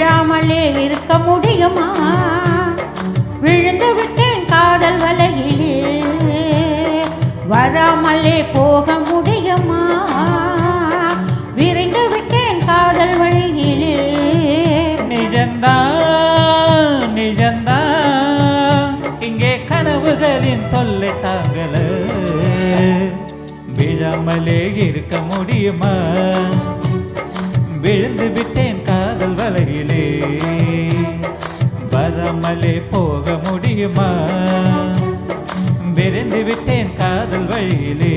விழாமலே இருக்க முடியுமா? விழுந்து விட்டேன் காதல் வலையிலே, வராமலே போக முடியுமா? விரைந்து விட்டேன் காதல் வழியிலே. நிஜந்தான் நிஜந்தான் இங்கே கனவுகளின் தொல்லை தாங்கல, விழாமலே இருக்க முடியுமா? விழுந்து விட்டேன் காதல் வலையிலே, வராமலே போக முடியுமா? விரைந்து விட்டேன் காதல் வழியிலே.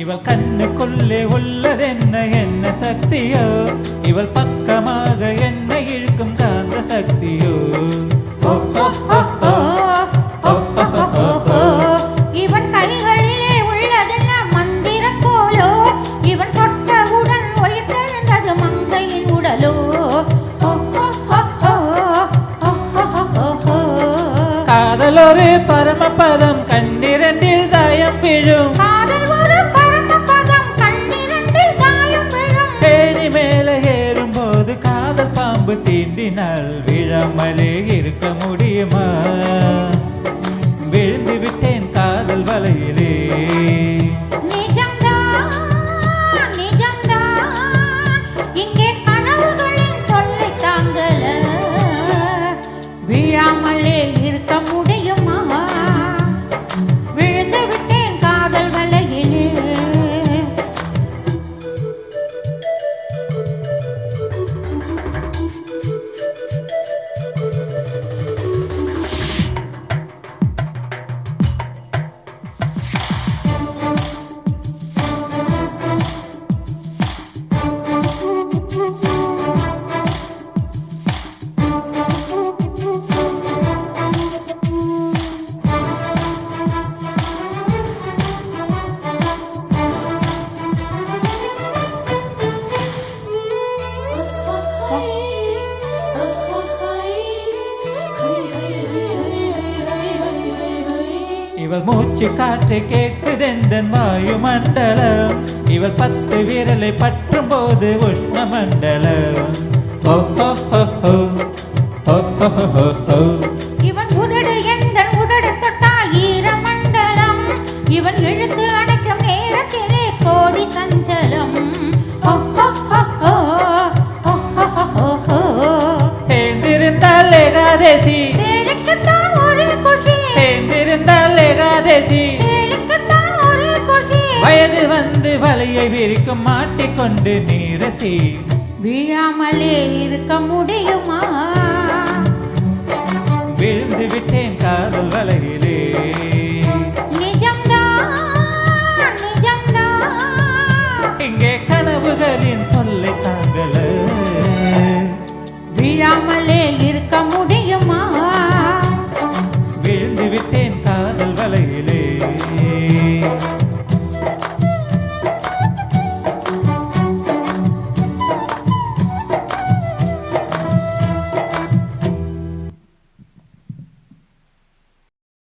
இவள் கண்ணுக்குள்ளே உள்ளதென்ன என்ன சக்தியோ, இவள் பக்கமாக என்ன இழுக்கும் காந்த சக்தியோ. இவன் கைகளிலே உள்ளதென்ன மந்திர கோலோ, இவன் தொட்டவுடன் உயிர்த்தெழுந்தது மங்கையின் உடலோ. காதல் ஒரு பரமபதம் கண்ணிரண்டில் தாயம் விழும், தீண்டினால் விழாமலே இருக்க முடியுமா? விழுந்து விட்டேன் காதல் வலையிலே. நிஜம்தான் நிஜம்தான் இங்கே கனவுகளின் தொல்லை தாங்கல, விழாமலே இருக்க முடியுமா? விழுந்து விட்டேன் காதல் வலையிலே. இவள் மூச்சு காற்று கேட்குதெந்தன் வாயு மண்டலம், இவள் 10 விரலை பற்றும் போது உஷ்ண மண்டலம். இவன் உதடு எந்தன் உதடு தொட்டால் ஈர மண்டலம், இவன் இழுத்து அணைக்கும் நேரத்திலே கோடி சஞ்சலம். சேர்ந்திருந்தால் ஏகாதசி, சேலுக்குத்தான் ஒரு குஷி, சேர்ந்திருந்தால் ஏகாதசி, சேலுக்குத்தான் ஒரு குஷி. வயது வந்து வலையை விரிக்கும் மாட்டிக்கொண்டு நீரசி. விழாமலே இருக்க முடியுமா? விழுந்து விட்டேன் காதல் வலையிலே.